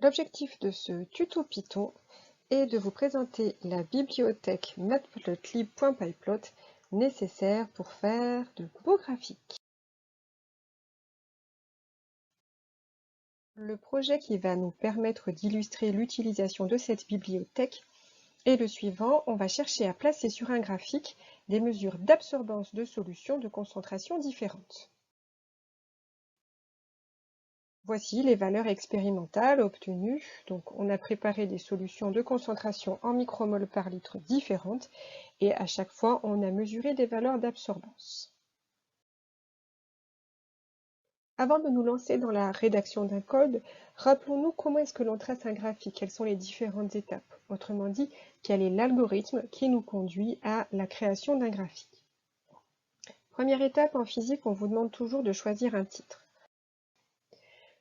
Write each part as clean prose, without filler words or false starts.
L'objectif de ce tuto Python est de vous présenter la bibliothèque matplotlib.pyplot nécessaire pour faire de beaux graphiques. Le projet qui va nous permettre d'illustrer l'utilisation de cette bibliothèque est le suivant. On va chercher à placer sur un graphique des mesures d'absorbance de solutions de concentration différentes. Voici les valeurs expérimentales obtenues. Donc, on a préparé des solutions de concentration en micromoles par litre différentes et à chaque fois, on a mesuré des valeurs d'absorbance. Avant de nous lancer dans la rédaction d'un code, rappelons-nous comment est-ce que l'on trace un graphique, quelles sont les différentes étapes. Autrement dit, quel est l'algorithme qui nous conduit à la création d'un graphique. Première étape, en physique, on vous demande toujours de choisir un titre.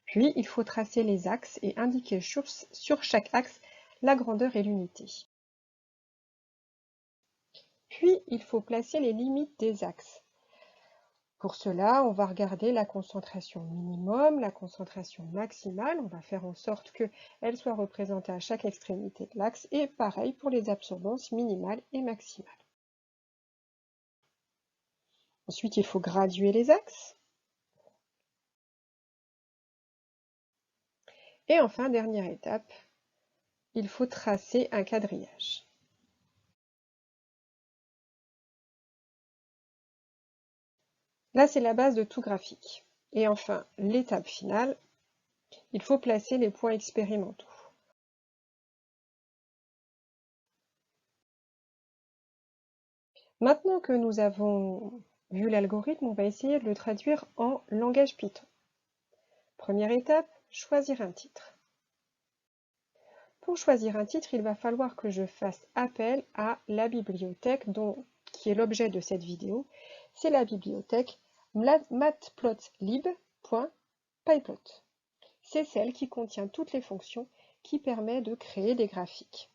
Puis, il faut tracer les axes et indiquer sur chaque axe la grandeur et l'unité. Puis, il faut placer les limites des axes. Pour cela, on va regarder la concentration minimum, la concentration maximale. On va faire en sorte qu'elle soit représentée à chaque extrémité de l'axe. Et pareil pour les absorbances minimales et maximales. Ensuite, il faut graduer les axes. Et enfin, dernière étape, il faut tracer un quadrillage. Là, c'est la base de tout graphique. Et enfin, l'étape finale, il faut placer les points expérimentaux. Maintenant que nous avons vu l'algorithme, on va essayer de le traduire en langage Python. Première étape, choisir un titre. Pour choisir un titre, il va falloir que je fasse appel à la bibliothèque qui est l'objet de cette vidéo. C'est la bibliothèque matplotlib.pyplot. C'est celle qui contient toutes les fonctions qui permettent de créer des graphiques.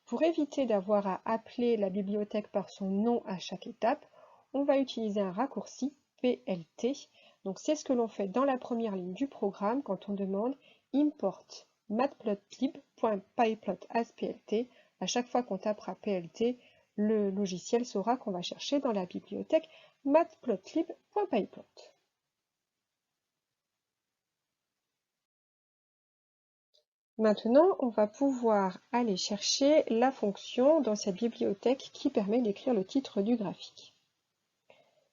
Pour éviter d'avoir à appeler la bibliothèque par son nom à chaque étape, on va utiliser un raccourci PLT. Donc c'est ce que l'on fait dans la première ligne du programme quand on demande import matplotlib.pyplot as PLT. À chaque fois qu'on tapera PLT, le logiciel saura qu'on va chercher dans la bibliothèque matplotlib.pyplot. Maintenant, on va pouvoir aller chercher la fonction dans cette bibliothèque qui permet d'écrire le titre du graphique.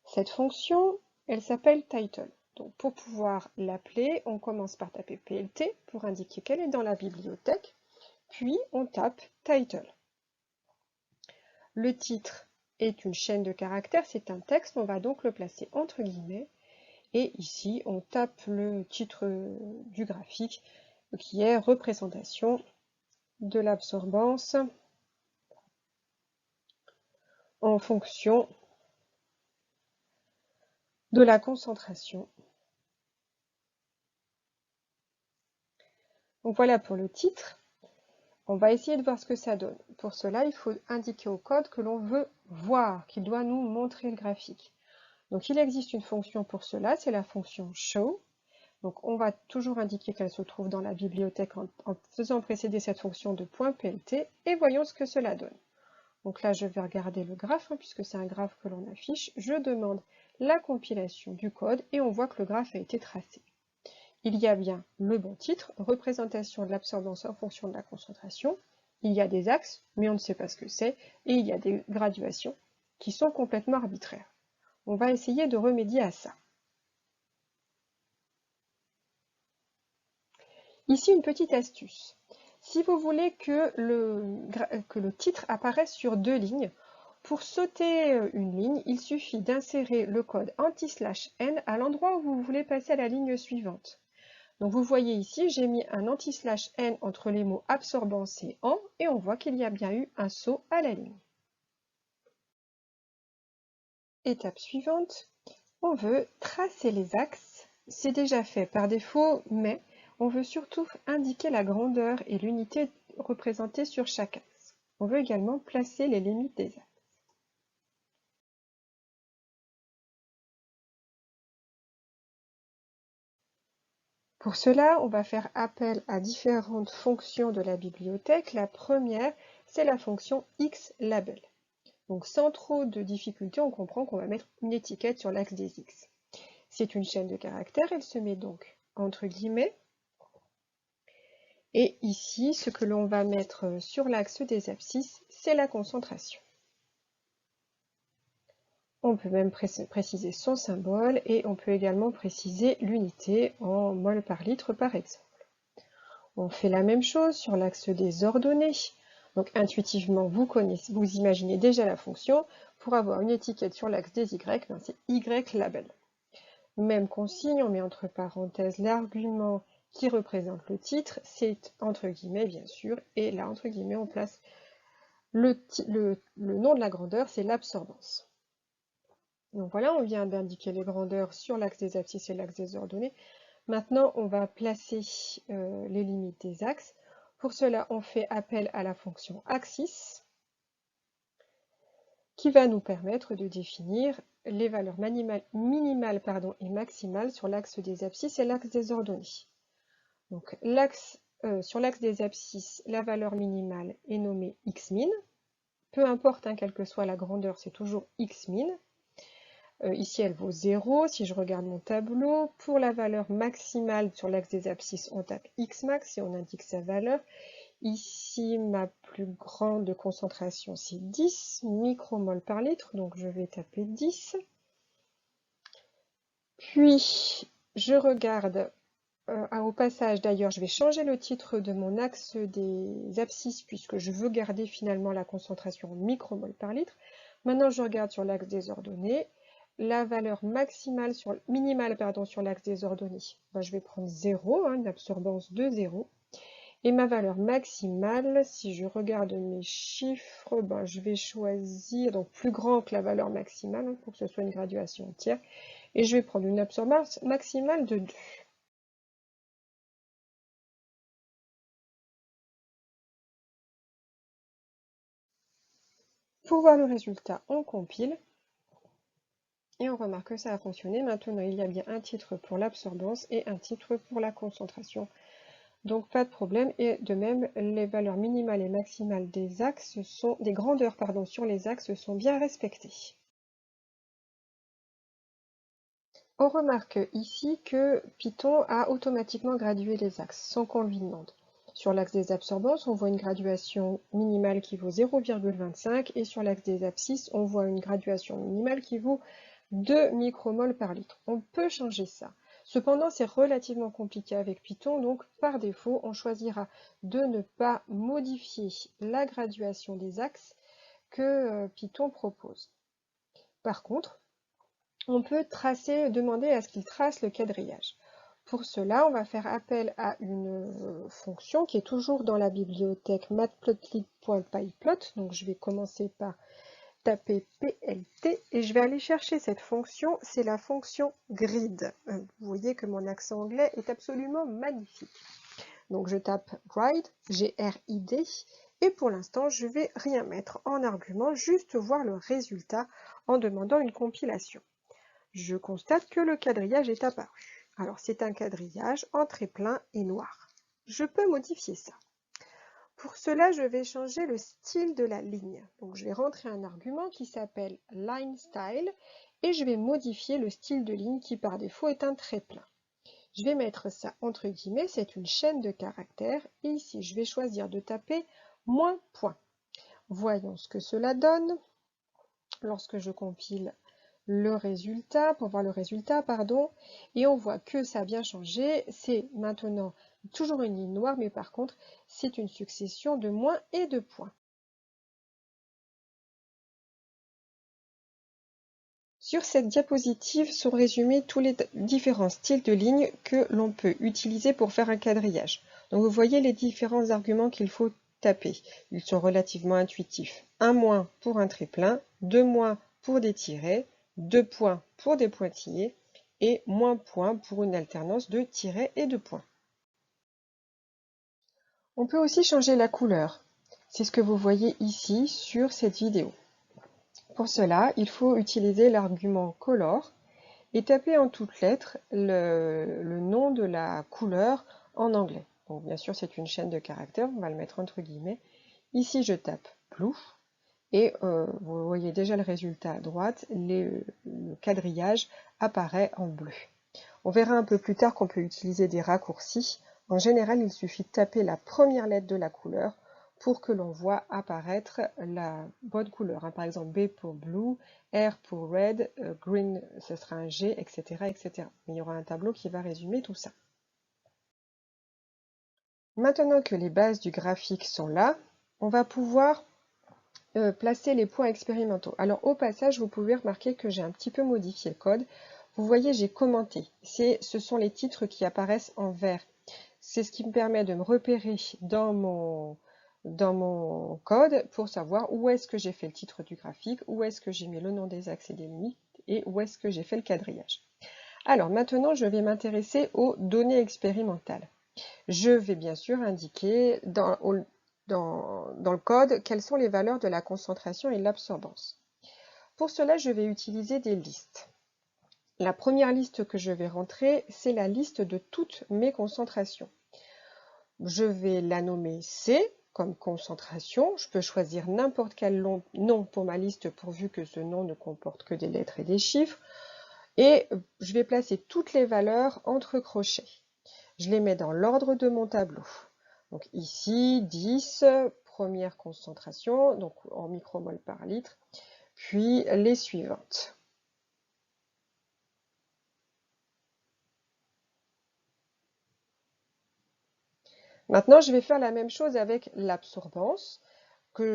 Cette fonction, elle s'appelle title. Donc, pour pouvoir l'appeler, on commence par taper PLT pour indiquer qu'elle est dans la bibliothèque, puis on tape title. Le titre est une chaîne de caractères, c'est un texte, on va donc le placer entre guillemets, et ici on tape le titre du graphique qui est représentation de l'absorbance en fonction de la concentration. Donc voilà pour le titre. On va essayer de voir ce que ça donne. Pour cela, il faut indiquer au code que l'on veut voir, qu'il doit nous montrer le graphique. Donc il existe une fonction pour cela, c'est la fonction show. Donc on va toujours indiquer qu'elle se trouve dans la bibliothèque en faisant précéder cette fonction de .plt et voyons ce que cela donne. Donc là je vais regarder le graphe, puisque c'est un graphe que l'on affiche. Je demande la compilation du code et on voit que le graphe a été tracé. Il y a bien le bon titre, représentation de l'absorbance en fonction de la concentration. Il y a des axes, mais on ne sait pas ce que c'est, et il y a des graduations qui sont complètement arbitraires. On va essayer de remédier à ça. Ici, une petite astuce. Si vous voulez que le titre apparaisse sur deux lignes, pour sauter une ligne, il suffit d'insérer le code anti/n à l'endroit où vous voulez passer à la ligne suivante. Donc vous voyez ici, j'ai mis un anti/n entre les mots absorbance et en, et on voit qu'il y a bien eu un saut à la ligne. Étape suivante, on veut tracer les axes. C'est déjà fait par défaut, mais on veut surtout indiquer la grandeur et l'unité représentée sur chaque axe. On veut également placer les limites des axes. Pour cela, on va faire appel à différentes fonctions de la bibliothèque. La première, c'est la fonction xLabel. Donc sans trop de difficultés, on comprend qu'on va mettre une étiquette sur l'axe des X. C'est une chaîne de caractères, elle se met donc entre guillemets. Et ici, ce que l'on va mettre sur l'axe des abscisses, c'est la concentration. On peut même préciser son symbole et on peut également préciser l'unité en mol par litre par exemple. On fait la même chose sur l'axe des ordonnées. Donc intuitivement, vous imaginez déjà la fonction. Pour avoir une étiquette sur l'axe des Y, c'est YLabel. Même consigne, on met entre parenthèses l'argument qui représente le titre, c'est entre guillemets bien sûr, et là entre guillemets on place le nom de la grandeur, c'est l'absorbance. Donc voilà, on vient d'indiquer les grandeurs sur l'axe des abscisses et l'axe des ordonnées. Maintenant, on va placer les limites des axes. Pour cela, on fait appel à la fonction axis, qui va nous permettre de définir les valeurs minimales et maximales sur l'axe des abscisses et l'axe des ordonnées. Donc, sur l'axe des abscisses, la valeur minimale est nommée xmin. Peu importe, quelle que soit la grandeur, c'est toujours xmin. Ici, elle vaut 0. Si je regarde mon tableau, pour la valeur maximale sur l'axe des abscisses, on tape xmax et on indique sa valeur. Ici, ma plus grande concentration, c'est 10 micromoles par litre, donc je vais taper 10. Puis, je regarde, au passage d'ailleurs, je vais changer le titre de mon axe des abscisses puisque je veux garder finalement la concentration en micromoles par litre. Maintenant, je regarde sur l'axe des ordonnées. La valeur minimale sur l'axe des ordonnées, je vais prendre 0, une absorbance de 0. Et ma valeur maximale, si je regarde mes chiffres, je vais choisir donc plus grand que la valeur maximale pour que ce soit une graduation entière. Et je vais prendre une absorbance maximale de 2. Pour voir le résultat, on compile. Et on remarque que ça a fonctionné. Maintenant, il y a bien un titre pour l'absorbance et un titre pour la concentration. Donc pas de problème. Et de même, les valeurs minimales et maximales des grandeurs sur les axes sont bien respectées. On remarque ici que Python a automatiquement gradué les axes sans qu'on lui demande. Sur l'axe des absorbances, on voit une graduation minimale qui vaut 0,25 et sur l'axe des abscisses, on voit une graduation minimale qui vaut 2 micromoles par litre. On peut changer ça. Cependant, c'est relativement compliqué avec Python, donc par défaut, on choisira de ne pas modifier la graduation des axes que Python propose. Par contre, on peut demander à ce qu'il trace le quadrillage. Pour cela, on va faire appel à une fonction qui est toujours dans la bibliothèque matplotlib.pyplot. Donc je vais commencer par taper plt et je vais aller chercher cette fonction, c'est la fonction grid. Vous voyez que mon accent anglais est absolument magnifique. Donc je tape grid, G-R-I-D, et pour l'instant je ne vais rien mettre en argument, juste voir le résultat en demandant une compilation. Je constate que le quadrillage est apparu. Alors c'est un quadrillage en trait plein et noir. Je peux modifier ça. Pour cela, je vais changer le style de la ligne. Donc je vais rentrer un argument qui s'appelle lineStyle et je vais modifier le style de ligne qui par défaut est un trait plein. Je vais mettre ça entre guillemets, c'est une chaîne de caractères et ici je vais choisir de taper -. Voyons ce que cela donne lorsque je compile le résultat, pour voir le résultat, et on voit que ça a bien changé, c'est maintenant toujours une ligne noire, mais par contre, c'est une succession de moins et de points. Sur cette diapositive sont résumés tous les différents styles de lignes que l'on peut utiliser pour faire un quadrillage. Donc vous voyez les différents arguments qu'il faut taper. Ils sont relativement intuitifs. 1- pour un trait plein, 2- pour des tirets, 2 points pour des pointillés et -point pour une alternance de tirets et de points. On peut aussi changer la couleur. C'est ce que vous voyez ici sur cette vidéo. Pour cela, il faut utiliser l'argument color et taper en toutes lettres le nom de la couleur en anglais. Donc bien sûr, c'est une chaîne de caractères, on va le mettre entre guillemets. Ici, je tape blue et vous voyez déjà le résultat à droite, le quadrillage apparaît en bleu. On verra un peu plus tard qu'on peut utiliser des raccourcis. En général, il suffit de taper la première lettre de la couleur pour que l'on voit apparaître la bonne couleur. Par exemple, B pour blue, R pour red, green, ce sera un G, etc., etc. Mais il y aura un tableau qui va résumer tout ça. Maintenant que les bases du graphique sont là, on va pouvoir placer les points expérimentaux. Alors au passage, vous pouvez remarquer que j'ai un petit peu modifié le code. Vous voyez, j'ai commenté. Ce sont les titres qui apparaissent en vert. C'est ce qui me permet de me repérer dans mon code pour savoir où est-ce que j'ai fait le titre du graphique, où est-ce que j'ai mis le nom des axes et des limites, et où est-ce que j'ai fait le quadrillage. Alors maintenant, je vais m'intéresser aux données expérimentales. Je vais bien sûr indiquer dans le code quelles sont les valeurs de la concentration et de l'absorbance. Pour cela, je vais utiliser des listes. La première liste que je vais rentrer, c'est la liste de toutes mes concentrations. Je vais la nommer C comme concentration. Je peux choisir n'importe quel nom pour ma liste pourvu que ce nom ne comporte que des lettres et des chiffres. Et je vais placer toutes les valeurs entre crochets. Je les mets dans l'ordre de mon tableau. Donc ici, 10, première concentration, donc en micromol par litre, puis les suivantes. Maintenant, je vais faire la même chose avec l'absorbance.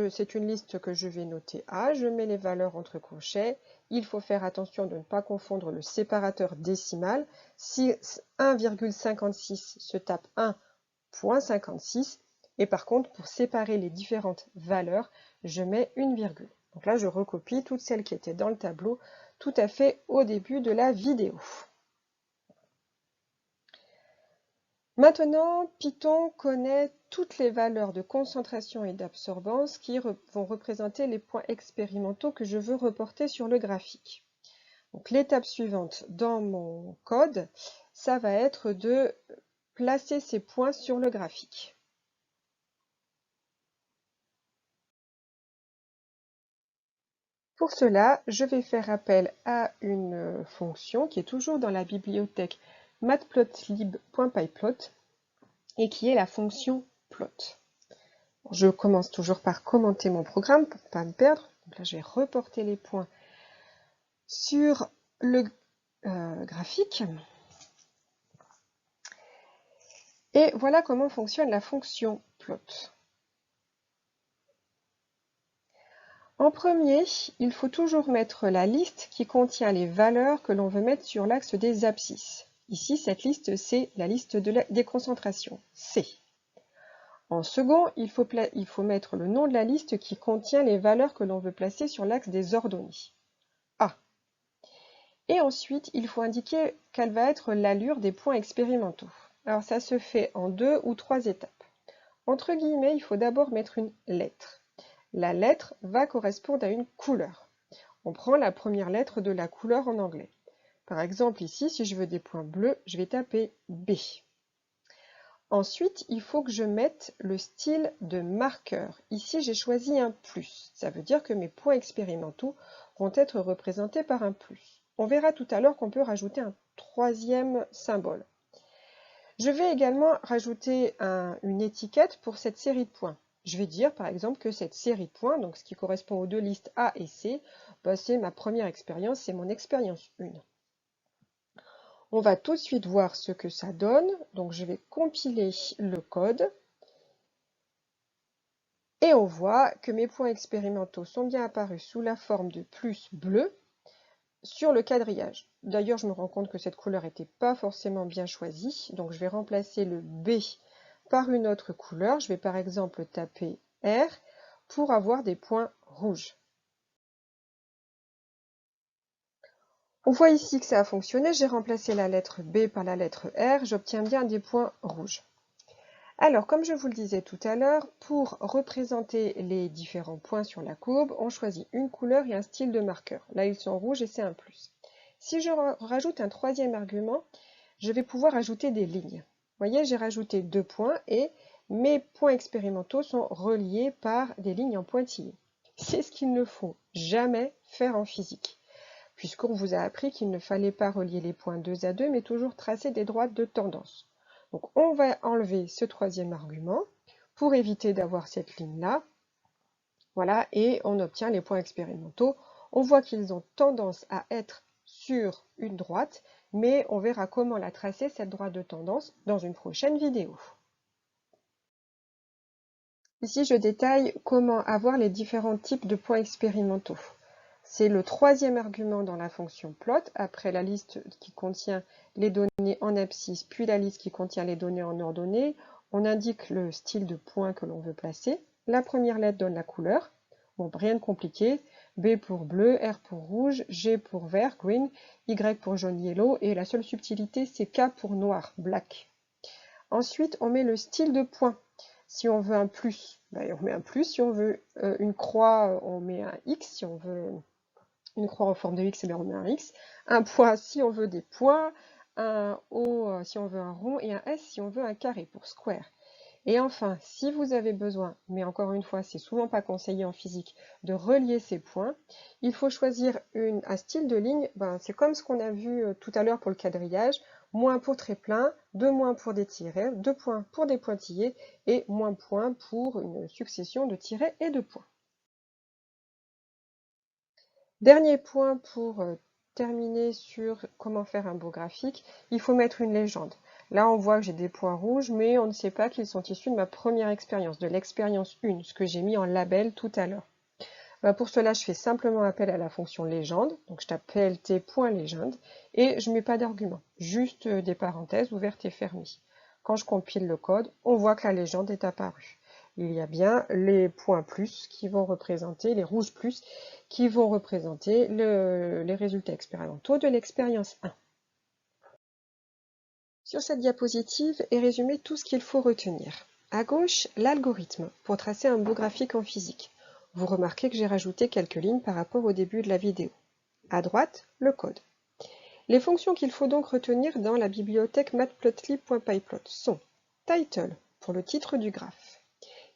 C'est une liste que je vais noter A. Je mets les valeurs entre crochets. Il faut faire attention de ne pas confondre le séparateur décimal. Si 1,56 se tape 1,56, et par contre, pour séparer les différentes valeurs, je mets une virgule. Donc là, je recopie toutes celles qui étaient dans le tableau tout à fait au début de la vidéo. Maintenant, Python connaît toutes les valeurs de concentration et d'absorbance qui vont représenter les points expérimentaux que je veux reporter sur le graphique. Donc l'étape suivante dans mon code, ça va être de placer ces points sur le graphique. Pour cela, je vais faire appel à une fonction qui est toujours dans la bibliothèque matplotlib.pyplot et qui est la fonction plot. Je commence toujours par commenter mon programme pour ne pas me perdre. Donc là, je vais reporter les points sur le graphique. Et voilà comment fonctionne la fonction plot. En premier, il faut toujours mettre la liste qui contient les valeurs que l'on veut mettre sur l'axe des abscisses. Ici, cette liste, c'est la liste des concentrations, C. En second, il faut mettre le nom de la liste qui contient les valeurs que l'on veut placer sur l'axe des ordonnées, A. Et ensuite, il faut indiquer quelle va être l'allure des points expérimentaux. Alors ça se fait en 2 ou 3 étapes. Entre guillemets, il faut d'abord mettre une lettre. La lettre va correspondre à une couleur. On prend la première lettre de la couleur en anglais. Par exemple, ici, si je veux des points bleus, je vais taper B. Ensuite, il faut que je mette le style de marqueur. Ici, j'ai choisi un plus. Ça veut dire que mes points expérimentaux vont être représentés par un plus. On verra tout à l'heure qu'on peut rajouter un troisième symbole. Je vais également rajouter une étiquette pour cette série de points. Je vais dire par exemple que cette série de points, donc ce qui correspond aux deux listes A et C, c'est ma première expérience, c'est mon expérience 1. On va tout de suite voir ce que ça donne. Donc je vais compiler le code. Et on voit que mes points expérimentaux sont bien apparus sous la forme de plus bleu sur le quadrillage. D'ailleurs, je me rends compte que cette couleur n'était pas forcément bien choisie. Donc je vais remplacer le B par une autre couleur. Je vais par exemple taper R pour avoir des points rouges. On voit ici que ça a fonctionné. J'ai remplacé la lettre B par la lettre R. J'obtiens bien des points rouges. Alors, comme je vous le disais tout à l'heure, pour représenter les différents points sur la courbe, on choisit une couleur et un style de marqueur. Là, ils sont rouges et c'est un plus. Si je rajoute un troisième argument, je vais pouvoir ajouter des lignes. Vous voyez, j'ai rajouté 2 points et mes points expérimentaux sont reliés par des lignes en pointillés. C'est ce qu'il ne faut jamais faire en physique, puisqu'on vous a appris qu'il ne fallait pas relier les points 2 à 2, mais toujours tracer des droites de tendance. Donc on va enlever ce troisième argument pour éviter d'avoir cette ligne-là. Voilà, et on obtient les points expérimentaux. On voit qu'ils ont tendance à être sur une droite, mais on verra comment la tracer, cette droite de tendance, dans une prochaine vidéo. Ici, je détaille comment avoir les différents types de points expérimentaux. C'est le troisième argument dans la fonction plot, après la liste qui contient les données en abscisse, puis la liste qui contient les données en ordonnée. On indique le style de point que l'on veut placer. La première lettre donne la couleur. Bon, rien de compliqué. B pour bleu, R pour rouge, G pour vert, green, Y pour jaune, yellow, et la seule subtilité, c'est K pour noir, black. Ensuite, on met le style de point. Si on veut un plus, ben, on met un plus. Si on veut une croix, on met un X. Si on veut une croix en forme de X, eh bien, on met un X. Un point si on veut des points, un O si on veut un rond, et un S si on veut un carré pour square. Et enfin, si vous avez besoin, mais encore une fois, c'est souvent pas conseillé en physique, de relier ces points, il faut choisir un style de ligne, ben, c'est comme ce qu'on a vu tout à l'heure pour le quadrillage, moins pour trait plein, 2 moins pour des tirets, 2 points pour des pointillés, et moins points pour une succession de tirets et de points. Dernier point pour terminer sur comment faire un beau graphique, il faut mettre une légende. Là, on voit que j'ai des points rouges, mais on ne sait pas qu'ils sont issus de ma première expérience, de l'expérience 1, ce que j'ai mis en label tout à l'heure. Pour cela, je fais simplement appel à la fonction légende, donc je tape plt.legend, et je ne mets pas d'argument, juste des parenthèses ouvertes et fermées. Quand je compile le code, on voit que la légende est apparue. Il y a bien les points plus qui vont représenter, les rouges plus, qui vont représenter les résultats expérimentaux de l'expérience 1. Sur cette diapositive est résumé tout ce qu'il faut retenir. À gauche, l'algorithme pour tracer un beau graphique en physique. Vous remarquez que j'ai rajouté quelques lignes par rapport au début de la vidéo. À droite, le code. Les fonctions qu'il faut donc retenir dans la bibliothèque matplotlib.pyplot sont title pour le titre du graphe,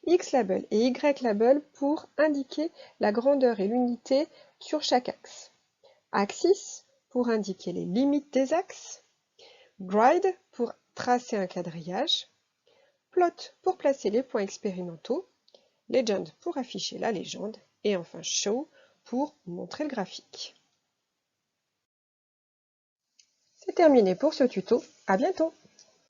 xlabel et ylabel pour indiquer la grandeur et l'unité sur chaque axe, axis pour indiquer les limites des axes, grid pour tracer un quadrillage, plot pour placer les points expérimentaux, legend pour afficher la légende, et enfin show pour montrer le graphique. C'est terminé pour ce tuto, à bientôt!